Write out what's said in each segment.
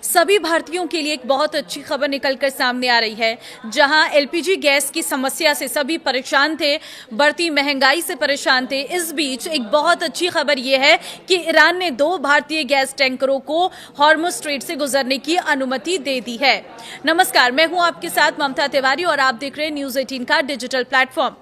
सभी भारतीयों के लिए एक बहुत अच्छी खबर निकलकर सामने आ रही है। जहां एलपीजी गैस की समस्या से सभी परेशान थे, बढ़ती महंगाई से परेशान थे, इस बीच एक बहुत अच्छी खबर यह है कि ईरान ने 2 भारतीय गैस टैंकरों को हॉर्मुज स्ट्रेट से गुजरने की अनुमति दे दी है। नमस्कार, मैं हूं आपके साथ ममता तिवारी और आप देख रहे हैं न्यूज 18 का digital platform.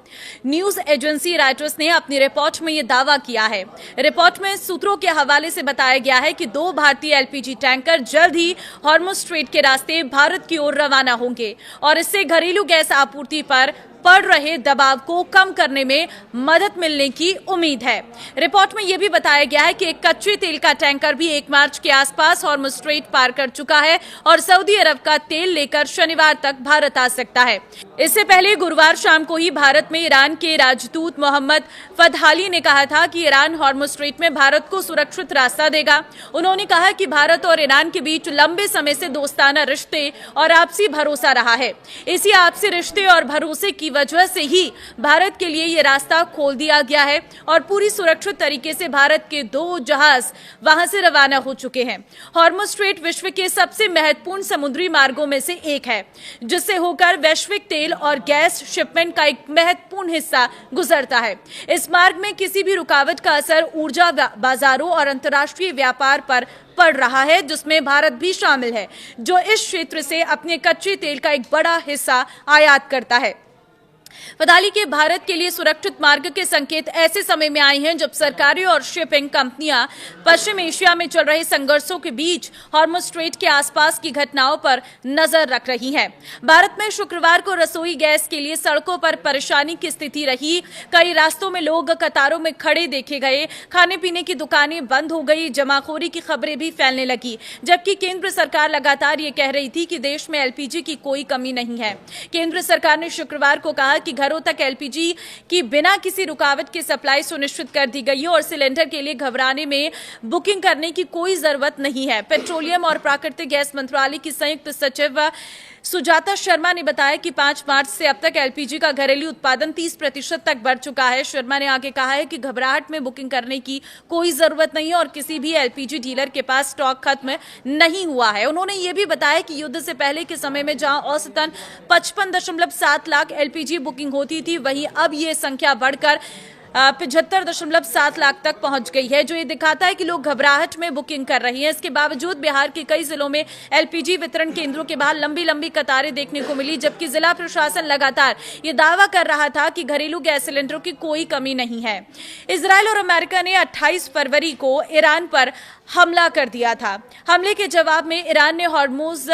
News agency Reuters ने अपनी रिपोर्ट में यह दावा किया है। रिपोर्ट में सूत्रों के हवाले से बताया गया है कि 2 भारतीय एलपीजी टैंकर जल्द ही हॉर्मुज स्ट्रेट के रास्ते भारत की ओर रवाना होंगे और इससे घरेलू गैस आपूर्ति पर पड़ रहे दबाव को कम करने में मदद मिलने की उम्मीद है। रिपोर्ट में यह भी बताया गया है कि एक कच्चे तेल का टैंकर भी 1 मार्च के आसपास हॉर्मुज स्ट्रेट पार कर चुका है और सऊदी अरब का तेल लेकर शनिवार तक भारत आ सकता है। इससे पहले गुरुवार शाम को ही भारत में ईरान के राजदूत मोहम्मद फतहाली ने कहा था कि ईरान हॉर्मुज स्ट्रेट में भारत को सुरक्षित रास्ता देगा। उन्होंने कहा कि भारत और ईरान के बीच लंबे समय से दोस्ताना रिश्ते और आपसी भरोसा रहा है। इसी आपसी रिश्ते और भरोसे की वजह से ही भारत के लिए यह रास्ता खोल दिया गया है और पूरी सुरक्षित तरीके से भारत के 2 जहाज वहां से रवाना हो चुके हैं। हॉर्मुज स्ट्रेट विश्व के सबसे महत्वपूर्ण समुद्री मार्गों में से एक है, जिससे होकर वैश्विक तेल और गैस शिपमेंट का एक महत्वपूर्ण हिस्सा गुजरता है। इस मार्ग में किसी भी रुकावट का असर ऊर्जा बाजारों और अंतर्राष्ट्रीय व्यापार पर पड़ रहा है, जिसमें भारत भी शामिल है, जो इस क्षेत्र से अपने कच्चे तेल का एक बड़ा हिस्सा आयात करता है। फतहाली के भारत के लिए सुरक्षित मार्ग के संकेत ऐसे समय में आए हैं जब सरकारें और शिपिंग कंपनियां पश्चिम एशिया में चल रहे संघर्षों के बीच हॉर्मुज स्ट्रेट के आसपास की घटनाओं पर नजर रख रही हैं। भारत में शुक्रवार को रसोई गैस के लिए सड़कों पर परेशानी की स्थिति रही। कई रास्तों में लोग कतारों में खड़े देखे गए, खाने पीने की दुकानें बंद हो गई, जमाखोरी की खबरें भी फैलने लगी। जबकि केंद्र सरकार लगातार ये कह रही थी कि देश में एलपीजी की कोई कमी नहीं है। केंद्र सरकार ने शुक्रवार को कहा कि घरों तक एलपीजी की बिना किसी रुकावट की सप्लाई सुनिश्चित कर दी गई है और सिलेंडर के लिए घबराने में बुकिंग करने की कोई जरूरत नहीं है। पेट्रोलियम और प्राकृतिक गैस मंत्रालय की संयुक्त सचिव सुजाता शर्मा ने बताया कि 5 मार्च से अब तक एलपीजी का घरेलू उत्पादन 30% तक बढ़ चुका है। शर्मा ने आगे कहा है कि घबराहट में बुकिंग करने की कोई जरूरत नहीं है और किसी भी एलपीजी डीलर के पास स्टॉक खत्म नहीं हुआ है। उन्होंने ये भी बताया कि युद्ध से पहले के समय में जहां औसतन 55.7 लाख एलपीजी बुकिंग होती थी, वहीं अब ये संख्या बढ़कर 75.7 लाख तक पहुंच गई है, जो ये दिखाता है कि लोग घबराहट में बुकिंग कर रही हैं। इसके बावजूद बिहार के कई जिलों में एलपीजी वितरण केंद्रों के बाहर लंबी लंबी कतारें देखने को मिली, जबकि जिला प्रशासन लगातार ये दावा कर रहा था कि घरेलू गैस सिलेंडरों की कोई कमी नहीं है। इजरायल और अमेरिका ने 28 फरवरी को ईरान पर हमला कर दिया था। हमले के जवाब में ईरान ने हॉर्मुज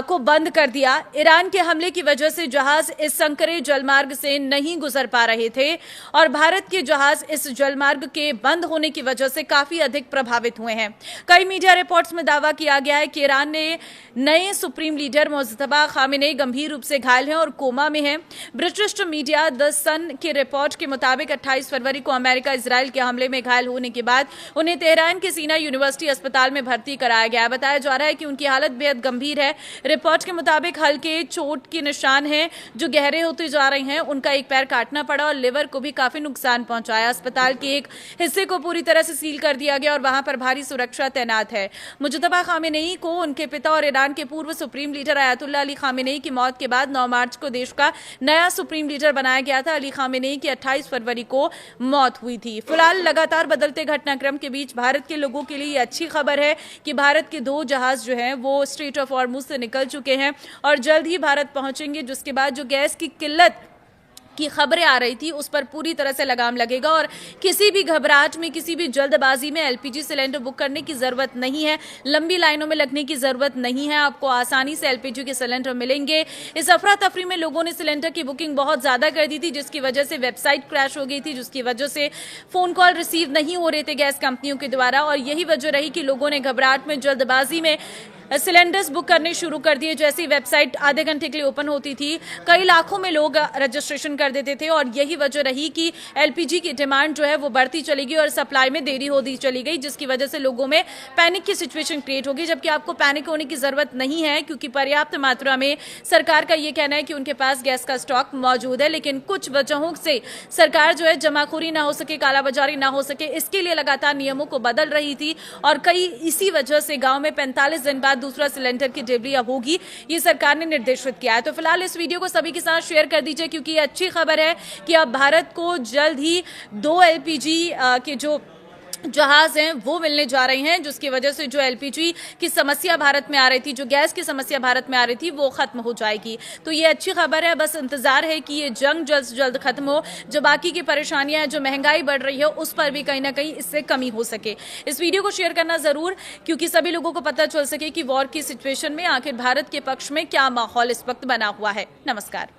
को बंद कर दिया। ईरान के हमले की वजह से जहाज इस संकरे जलमार्ग से नहीं गुजर पा रहे थे और भारत के जहाज इस जलमार्ग के बंद होने की वजह से काफी अधिक प्रभावित हुए हैं। कई मीडिया रिपोर्ट्स में दावा किया गया है कि ईरान ने नए सुप्रीम लीडर मुज्तबा खामेनेई गंभीर रूप से घायल हैं और कोमा में हैं। ब्रिटिश मीडिया द सन की रिपोर्ट के मुताबिक 28 फरवरी को अमेरिका इजरायल के हमले में घायल होने के बाद उन्हें तेहरान के सीना यूनिवर्सिटी अस्पताल में भर्ती कराया गया। बताया जा रहा है कि उनकी हालत बेहद गंभीर है। रिपोर्ट के मुताबिक हल्के चोट के निशान हैं जो गहरे होते जा रहे हैं। उनका एक पैर काटना पड़ा और लिवर को भी काफी नुकसान पहुंचाया। अस्पताल के एक हिस्से को पूरी तरह से सील कर दिया गया और वहां पर भारी सुरक्षा तैनात है। मुज्तबा खामेनेई को उनके पिता और ईरान के पूर्व supreme leader Ayatollah Ali Khamenei की मौत के बाद 9 मार्च को देश का नया सुप्रीम लीडर बनाया गया था। अली खामेनेई की 28 फरवरी को मौत हुई थी। फिलहाल लगातार बदलते घटनाक्रम के बीच भारत के लोगों के लिए अच्छी खबर है कि भारत के 2 जहाज जो हैं वो स्ट्रेट ऑफ हॉर्मुज से निकल चुके हैं और जल्द ही भारत पहुंचेंगे, जिसके बाद जो गैस की किल्लत की खबरें आ रही थी उस पर पूरी तरह से लगाम लगेगा और किसी भी घबराहट में, किसी भी जल्दबाजी में एलपीजी सिलेंडर बुक करने की जरूरत नहीं है। लंबी लाइनों में लगने की जरूरत नहीं है। आपको आसानी से एलपीजी के सिलेंडर मिलेंगे। इस अफरा तफरी में लोगों ने सिलेंडर की बुकिंग बहुत ज्यादा कर दी थी, जिसकी वजह से वेबसाइट क्रैश हो गई थी, जिसकी वजह से फोन कॉल रिसीव नहीं हो रहे थे गैस कंपनियों के द्वारा और यही वजह रही कि लोगों ने घबराहट में, जल्दबाजी में सिलेंडर्स बुक करने शुरू कर दिए। जैसी वेबसाइट आधे घंटे के लिए ओपन होती थी, कई लाखों में लोग रजिस्ट्रेशन कर देते थे और यही वजह रही कि एलपीजी की डिमांड जो है वो बढ़ती चली गई और सप्लाई में देरी होती चली गई, जिसकी वजह से लोगों में पैनिक की सिचुएशन क्रिएट होगी। जबकि आपको पैनिक होने की जरूरत नहीं है, क्योंकि पर्याप्त मात्रा में सरकार का ये कहना है कि उनके पास गैस का स्टॉक मौजूद है। लेकिन कुछ वजहों से सरकार जो है जमाखोरी ना हो सके, कालाबाजारी ना हो सके, इसके लिए लगातार नियमों को बदल रही थी और कई इसी वजह से गांव में 45 दिन बाद बाद दूसरा सिलेंडर की डिलीवरी अब होगी, ये सरकार ने निर्देशित किया है। तो फिलहाल इस वीडियो को सभी के साथ शेयर कर दीजिए, क्योंकि ये अच्छी खबर है कि अब भारत को जल्द ही 2 एलपीजी के जो जहाज हैं वो मिलने जा रहे हैं, जिसकी वजह से जो एलपीजी की समस्या भारत में आ रही थी, जो गैस की समस्या भारत में आ रही थी, वो खत्म हो जाएगी। तो ये अच्छी खबर है। बस इंतजार है कि ये जंग जल्द से जल्द खत्म हो, जो बाकी की परेशानियां हैं, जो महंगाई बढ़ रही है, उस पर भी कहीं ना कहीं इससे कमी हो सके। इस वीडियो को शेयर करना जरूर, क्योंकि सभी लोगों को पता चल सके कि वॉर की सिचुएशन में आखिर भारत के पक्ष में क्या माहौल इस वक्त बना हुआ है। नमस्कार।